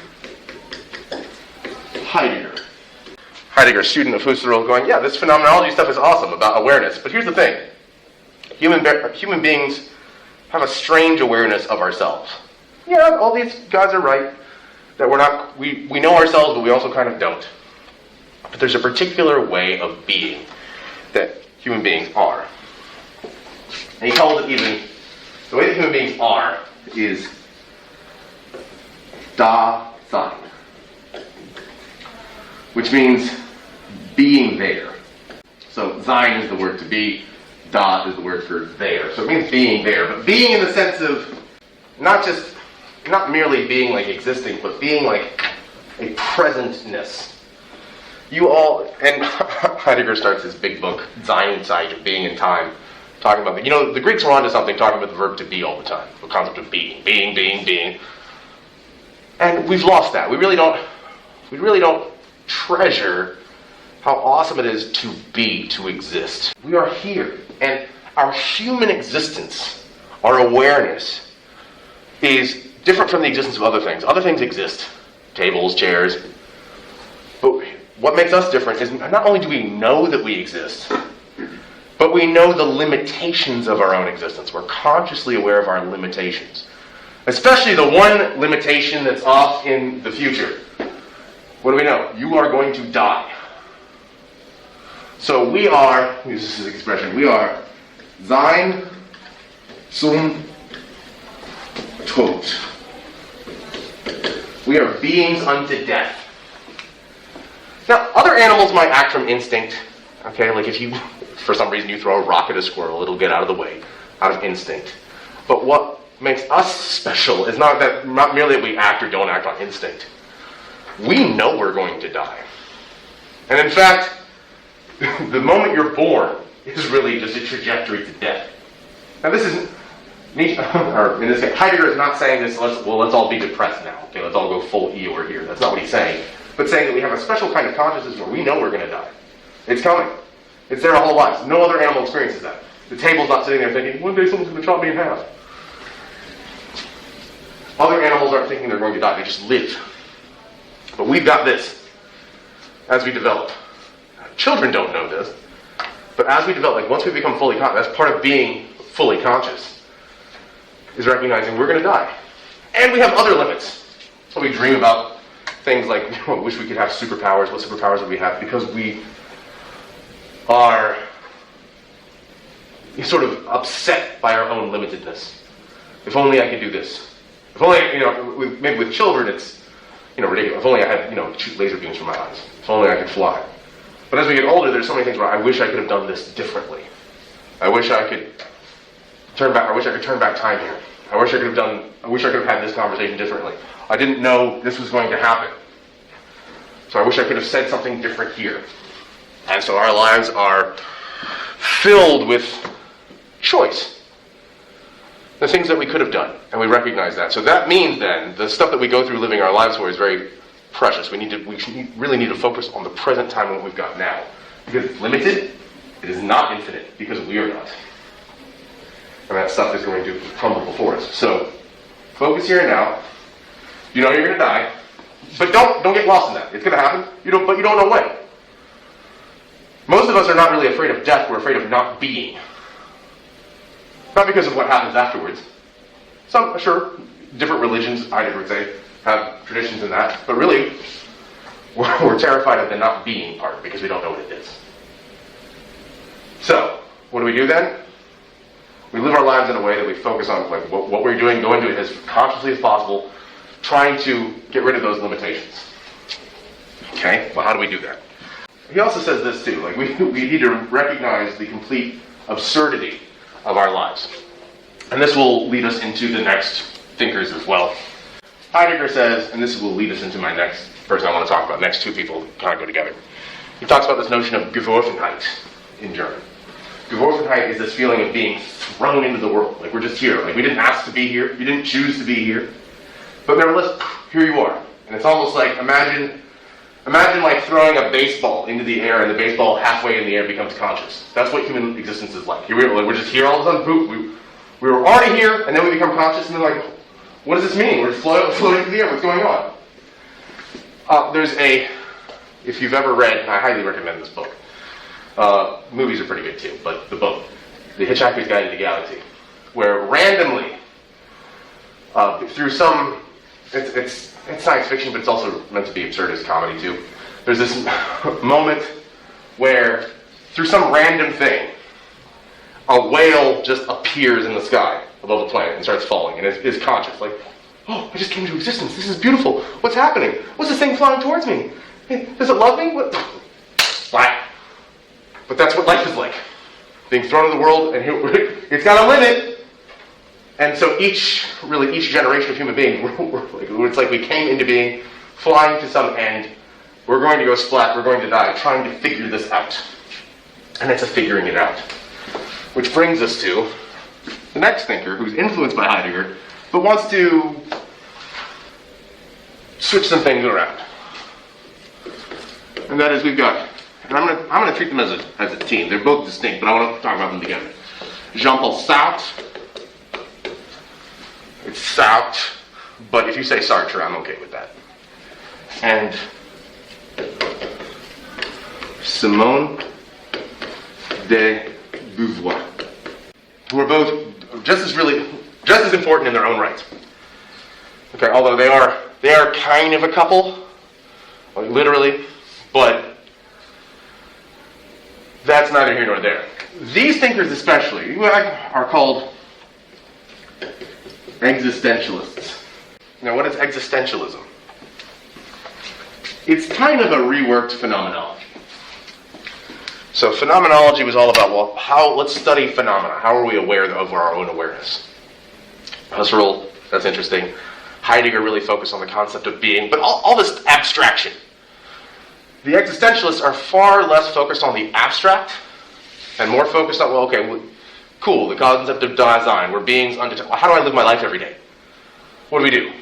Heidegger. Heidegger, a student of Husserl, going, yeah, this phenomenology stuff is awesome about awareness. But here's the thing. Human beings have a strange awareness of ourselves. Yeah, all these guys are right. That we know ourselves, but we also kind of don't. But there's a particular way of being that human beings are. And he calls it even, the way that human beings are is Dasein, which means being there. So sein is the word to be, da is the word for there. So it means being there, but being in the sense of not merely being like existing, but being like a presentness. You all, and Heidegger starts his big book, Seinzeit, being in time, talking about, the Greeks were onto something, talking about the verb to be all the time, the concept of being. And we've lost that. We really don't treasure how awesome it is to be, to exist. We are here, and our human existence, our awareness, is different from the existence of other things. Other things exist, tables, chairs, but what makes us different is not only do we know that we exist, but we know the limitations of our own existence. We're consciously aware of our limitations. Especially the one limitation that's off in the future. What do we know? You are going to die. So we are, use this expression, we are sein zum Tod. We are beings unto death. Now, other animals might act from instinct. Okay, like if you, for some reason, you throw a rock at a squirrel, it'll get out of the way, out of instinct. But what makes us special is not merely that we act or don't act on instinct. We know we're going to die. And in fact, the moment you're born is really just a trajectory to death. Now this isn't, or in this case, Heidegger is not saying this, let's all be depressed now. Okay, let's all go full Eeyore here. That's not what he's saying. But saying that we have a special kind of consciousness where we know we're going to die. It's coming. It's there our whole lives. No other animal experiences that. The table's not sitting there thinking, one day someone's going to chop me in half. Other animals aren't thinking they're going to die. They just live. But we've got this as we develop. Children don't know this. But as we develop, like once we become fully conscious, that's part of being fully conscious, is recognizing we're going to die. And we have other limits. So we dream about things like, wish we could have superpowers. What superpowers would we have? Because we are sort of upset by our own limitedness. If only I could do this. If only, maybe with children it's, ridiculous. If only I had, shoot laser beams from my eyes. If only I could fly. But as we get older, there's so many things where I wish I could have done this differently. I wish I could turn back time here. I wish I could have had this conversation differently. I didn't know this was going to happen. So I wish I could have said something different here. And so our lives are filled with choice. The things that we could have done, and we recognize that. So that means then, the stuff that we go through living our lives for is very precious. We really need to focus on the present time and what we've got now. Because it's limited, it is not infinite, because we are not. And that stuff is going to crumble before us. So, focus here and now. You know you're going to die, but don't get lost in that. It's going to happen, but you don't know when. Most of us are not really afraid of death, we're afraid of not being. Not because of what happens afterwards. Some, sure, different religions, I would say, have traditions in that, but really, we're terrified of the not being part because we don't know what it is. So, what do we do then? We live our lives in a way that we focus on like what we're doing, going to it as consciously as possible, trying to get rid of those limitations. Okay? Well, how do we do that? He also says this too, like we need to recognize the complete absurdity of our lives. And this will lead us into the next thinkers as well. Heidegger says, and this will lead us into my next person I want to talk about, next two people kind of go together. He talks about this notion of Geworfenheit in German. Geworfenheit is this feeling of being thrown into the world. Like we're just here. Like we didn't ask to be here. You didn't choose to be here. But nevertheless, here you are. And it's almost like, imagine like throwing a baseball into the air and the baseball halfway in the air becomes conscious. That's what human existence is like. Here we are, like we're just here all of a sudden, boop, we were already here, and then we become conscious, and then like, what does this mean? We're just floating through the air, what's going on? If you've ever read, and I highly recommend this book, movies are pretty good too, but the book, The Hitchhiker's Guide to the Galaxy, where randomly, through some, it's science fiction, but it's also meant to be absurdist comedy too. There's this moment where, through some random thing, a whale just appears in the sky above the planet and starts falling, and is conscious, like, oh, I just came into existence, this is beautiful, what's happening? What's this thing flying towards me? Hey, does it love me? What? Flat. But that's what life is like. Being thrown in the world, and it's got a limit. And so each generation of human beings, it's like we came into being, flying to some end, we're going to go splat, we're going to die, trying to figure this out. And it's a figuring it out. Which brings us to the next thinker, who's influenced by Heidegger, but wants to switch some things around. And that is, we've got, and I'm going to treat them as a team. They're both distinct, but I want to talk about them together. Jean-Paul Sartre. It's Sartre, but if you say Sartre, I'm okay with that. And Simone De Beauvoir, who are both just as important in their own right. Okay, although they are kind of a couple, like literally, but that's neither here nor there. These thinkers especially are called existentialists. Now, what is existentialism? It's kind of a reworked phenomenology. So phenomenology was all about, well, let's study phenomena. How are we aware of our own awareness? Husserl, that's interesting. Heidegger really focused on the concept of being, but all this abstraction. The existentialists are far less focused on the abstract and more focused on, cool, the concept of Dasein, we're beings undetectable. How do I live my life every day? What do we do?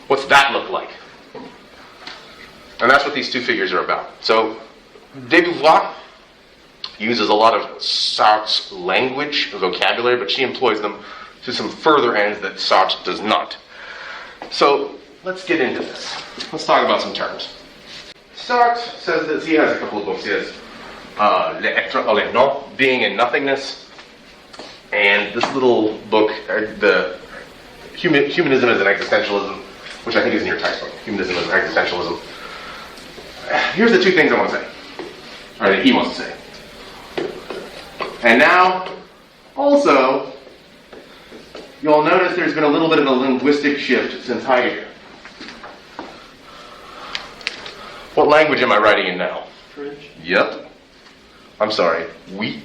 What's that look like? And that's what these two figures are about. So, De Beauvoir uses a lot of Sartre's language, vocabulary, but she employs them to some further ends that Sartre does not. So, let's get into this. Let's talk about some terms. Sartre says that he has a couple of books. He has L'Être ou le Non, Being and Nothingness, and this little book, the Humanism as an Existentialism, which I think is in your textbook. Humanism as Existentialism. Here's the two things I want to say, or that he wants to say. And now, also, you'll notice there's been a little bit of a linguistic shift since Heidegger. What language am I writing in now? French. Yep. I'm sorry. Oui.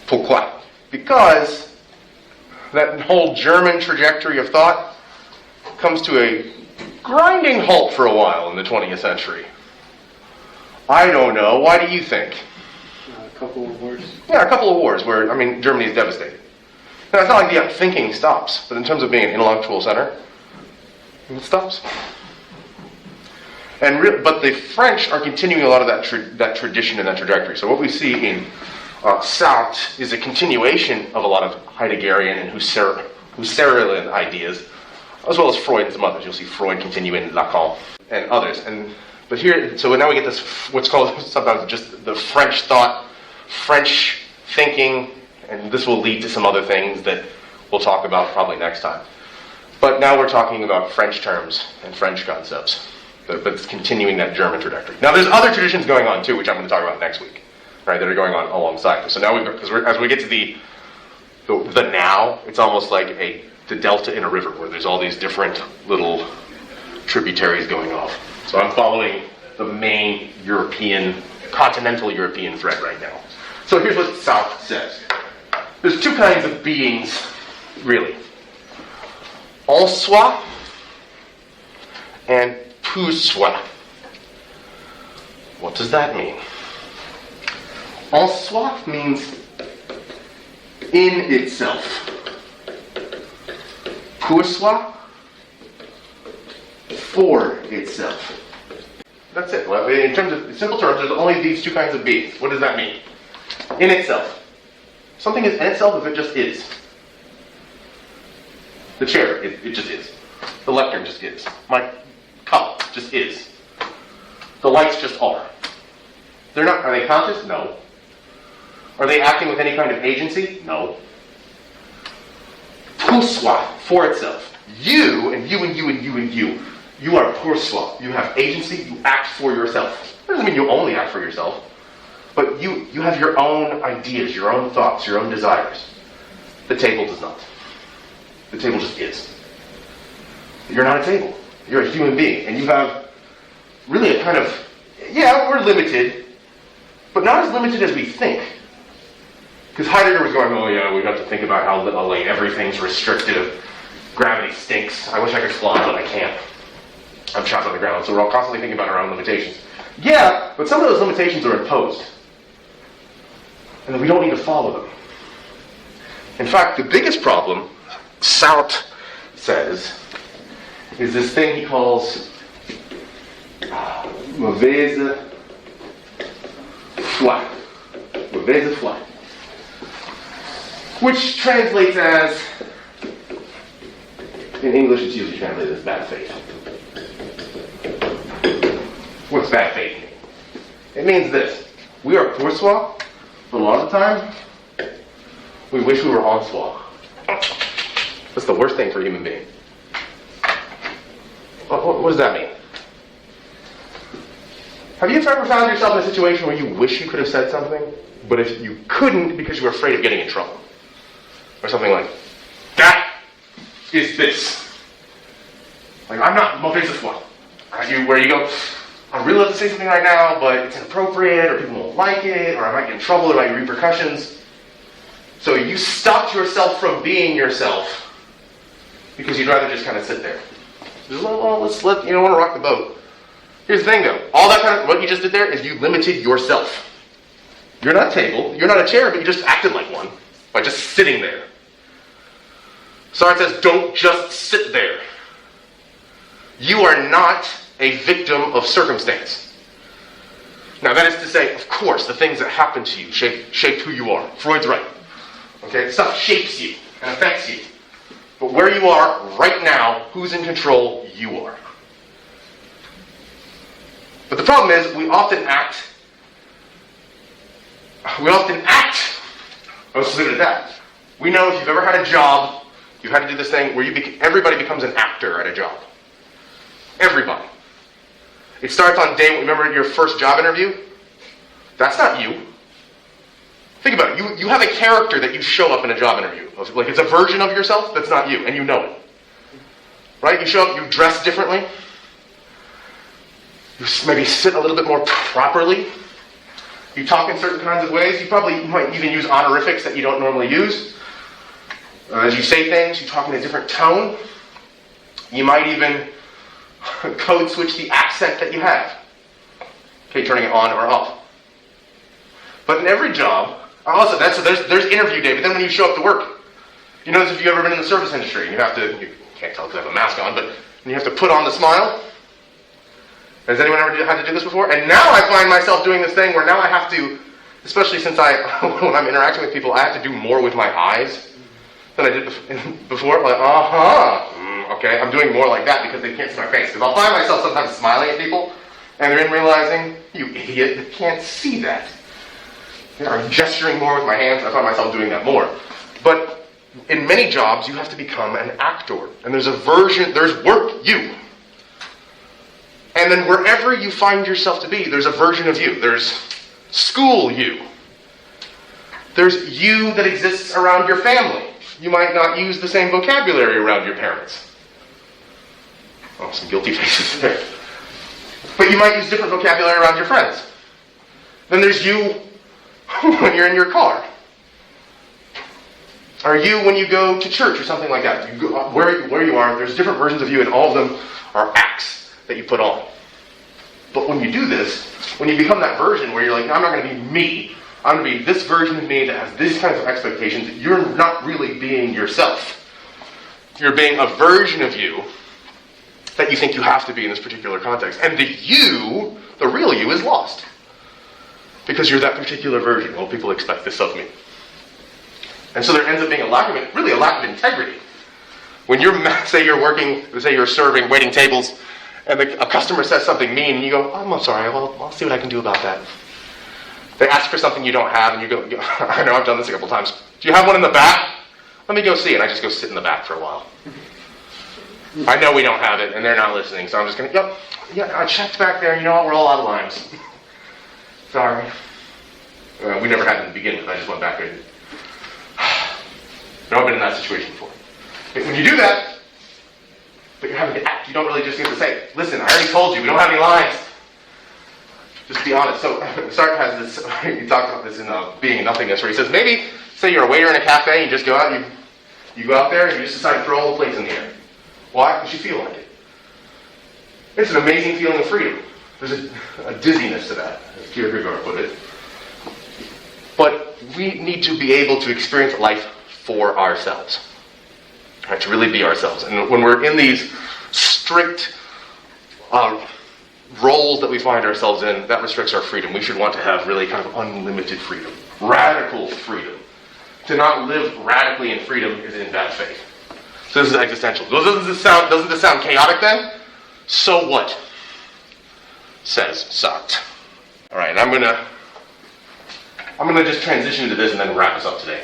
Pourquoi? Because that whole German trajectory of thought comes to a grinding halt for a while in the 20th century. I don't know. Why do you think? A couple of wars. Yeah, a couple of wars where, Germany is devastated. Now, it's not like the thinking stops, but in terms of being an intellectual center, it stops. But the French are continuing a lot of that tradition and that trajectory. So what we see in Sartre is a continuation of a lot of Heideggerian and Husserlian ideas, as well as Freud and some others. You'll see Freud continue in Lacan and others. So now we get this, what's called sometimes just the French thought, French thinking, and this will lead to some other things that we'll talk about probably next time. But now we're talking about French terms and French concepts, but it's continuing that German trajectory. Now there's other traditions going on too, which I'm going to talk about next week, right, that are going on alongside this. So now, as we get to the now, it's almost like the delta in a river where there's all these different little tributaries going off. So I'm following the main continental European thread right now. So here's what Sartre says. There's two kinds of beings, really. En soi and pour soi. What does that mean? En soi means in itself. Pour soi, for itself. That's it. Well, in terms of simple terms, there's only these two kinds of beings. What does that mean? In itself. Something is in itself if it just is. The chair, it just is. The lectern just is. My cup just is. The lights just are. Are they conscious? No. Are they acting with any kind of agency? No. Pour soi, for itself. You and you and you and you and you. You are pour soi. You have agency, you act for yourself. That doesn't mean you only act for yourself. But you have your own ideas, your own thoughts, your own desires. The table does not. The table just is. You're not a table. You're a human being. And you have really a kind of, we're limited, but not as limited as we think. Because Heidegger was going, we have to think about how everything's restrictive. Gravity stinks. I wish I could fly, but I can't. I'm trapped on the ground. So we're all constantly thinking about our own limitations. Yeah, but some of those limitations are imposed. And we don't need to follow them. In fact, the biggest problem, Sartre says, is this thing he calls mauvaise foi. Mauvaise foi. Which translates as, in English it's usually translated as bad faith. What's bad faith mean? It means this. We are pour soi, but a lot of the time, we wish we were en soi. That's the worst thing for a human being. What does that mean? Have you ever found yourself in a situation where you wish you could have said something, but if you couldn't because you were afraid of getting in trouble? Or something like, that is this. Like, I'm not mauvaise foi. Where you go, I really love to say something right now, but it's inappropriate, or people won't like it, or I might get in trouble, there might be repercussions. So you stopped yourself from being yourself because you'd rather just kind of sit there. Let's want to rock the boat. Here's the thing, though. All that kind of what you just did there is you limited yourself. You're not a table. You're not a chair, but you just acted like one by just sitting there. Sartre says, don't just sit there. You are not a victim of circumstance. Now, that is to say, of course, the things that happen to you shape who you are. Freud's right. Okay, stuff shapes you and affects you. But where you are right now, who's in control? You are. But the problem is, we often act. Let's leave it at that. We know if you've ever had a job, you've had to do this thing where everybody becomes an actor at a job. Everybody. It starts on day, remember your first job interview? That's not you. Think about it. You have a character that you show up in a job interview. Like it's a version of yourself that's not you, and you know it. Right? You show up, you dress differently. You maybe sit a little bit more properly. You talk in certain kinds of ways. You might even use honorifics that you don't normally use. As you say things, you talk in a different tone. You might even code switch the accent that you have. Okay, turning it on or off. But in every job, also there's interview day, but then when you show up to work, you notice if you've ever been in the service industry, and you can't tell because I have a mask on, but you have to put on the smile. Has anyone ever had to do this before? And now I find myself doing this thing where now I have to, especially since when I'm interacting with people, I have to do more with my eyes than I did before. Like, okay, I'm doing more like that because they can't see my face. Because I'll find myself sometimes smiling at people, and then realizing, you idiot, they can't see that. I'm gesturing more with my hands. I find myself doing that more. But in many jobs, you have to become an actor. And there's work you. And then wherever you find yourself to be, there's a version of you. There's school you. There's you that exists around your family. You might not use the same vocabulary around your parents. Oh, some guilty faces there. But you might use different vocabulary around your friends. Then there's you when you're in your car. Or you when you go to church or something like that. You go, where you are, there's different versions of you, and all of them are acts that you put on. But when you do this, when you become that version where you're like, no, I'm not going to be me, I'm going to be this version of me that has these kinds of expectations, you're not really being yourself. You're being a version of you that you think you have to be in this particular context. And the real you, is lost. Because you're that particular version. Well, people expect this of me. And so there ends up being a lack of integrity. When say you're serving, waiting tables, and a customer says something mean, and you go, I'm sorry, I'll see what I can do about that. They ask for something you don't have, and you go, I know, I've done this a couple times. Do you have one in the back? Let me go see it. I just go sit in the back for a while. I know we don't have it, and they're not listening, so I'm just going to, I checked back there, you know what, we're all out of limes. Sorry. We never had it to begin with, I just went back there. I've been in that situation before. When you do that, but you're having to act, you don't really just get to say, listen, I already told you, we don't have any lines. Just be honest. So Sartre has this, he talks about this in Being and Nothingness, where he says, maybe, say you're a waiter in a cafe, and you just go out, you go out there, and you just decide to throw all the plates in the air. Why? Because you feel like it. It's an amazing feeling of freedom. There's a dizziness to that, as Kierkegaard put it. But we need to be able to experience life for ourselves. Right, to really be ourselves. And when we're in these strict roles that we find ourselves in, that restricts our freedom. We should want to have really kind of unlimited freedom. Radical freedom. To not live radically in freedom is in bad faith. So this is existential. Doesn't this sound chaotic then? So what? Says Sartre. Alright, I'm gonna just transition into this and then wrap us up today.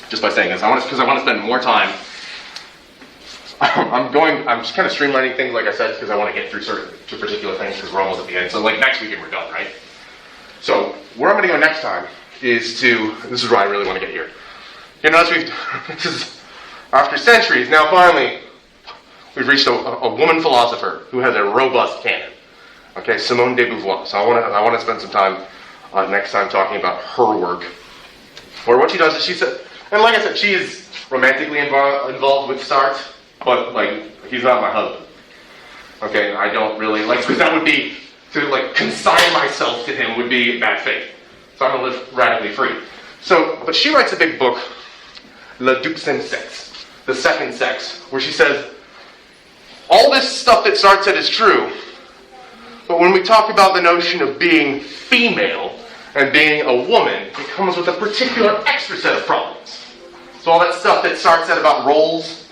Just by saying this, because I want to spend more time. I'm just kind of streamlining things, like I said, because I want to get through two particular things, because we're almost at the end. So like next weekend we're done, right? So where I'm going to go next time is this is where I really want to get here. You notice after centuries, now finally, we've reached a woman philosopher who has a robust canon. Okay, Simone De Beauvoir. So I want to spend some time next time talking about her work. Where what she does is she said, and like I said, she is romantically involved with Sartre, but like he's not my husband. Okay, I don't really because that would be to consign myself to him would be bad faith. So I'm gonna live radically free. So, but she writes a big book, Le Deuxième Sexe, the second sex, where she says all this stuff that Sartre said is true, but when we talk about the notion of being female and being a woman, it comes with a particular extra set of problems. So all that stuff that Sartre said about roles,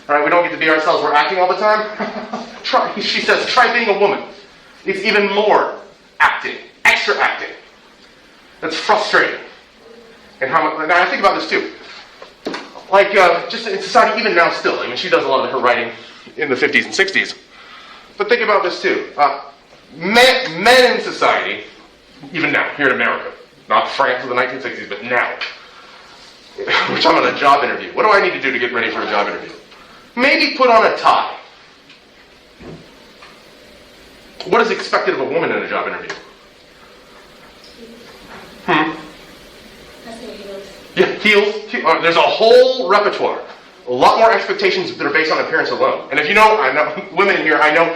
right? We don't get to be ourselves, we're acting all the time. She says, try being a woman. It's even more acting, extra acting. That's frustrating. And now I think about this too. Just in society, even now still, she does a lot of her writing in the 50s and 60s. But think about this too. Men in society, even now, here in America, not France of the 1960s, but now, which I'm on a job interview. What do I need to do to get ready for a job interview? Maybe put on a tie. What is expected of a woman in a job interview? Yeah, heels. There's a whole repertoire. A lot more expectations that are based on appearance alone. And if you know, I know women here, I know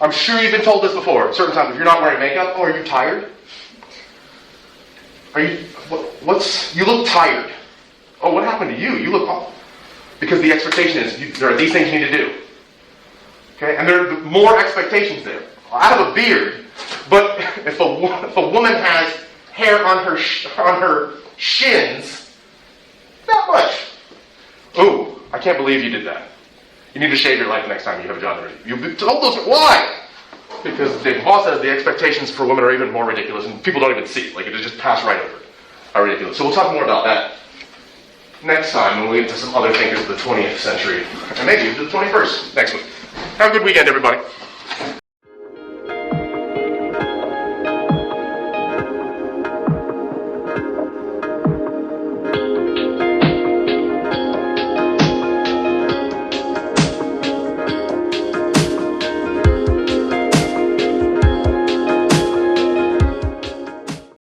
I'm sure you've been told this before. At certain times, if you're not wearing makeup, oh, are you tired? Are you? You look tired. Oh, what happened to you? You look. Oh. Because the expectation is there are these things you need to do. Okay, and there are more expectations there. I have a beard, but if a woman has hair on her shins, not much. Oh, I can't believe you did that. You need to shave your leg next time you have a job interview. You've been told those. Why? Because De Beauvoir says the expectations for women are even more ridiculous, and people don't even see it. Like, it just pass right over it. Are ridiculous. So we'll talk more about that next time when we get to some other thinkers of the 20th century, and maybe the 21st next week. Have a good weekend, everybody.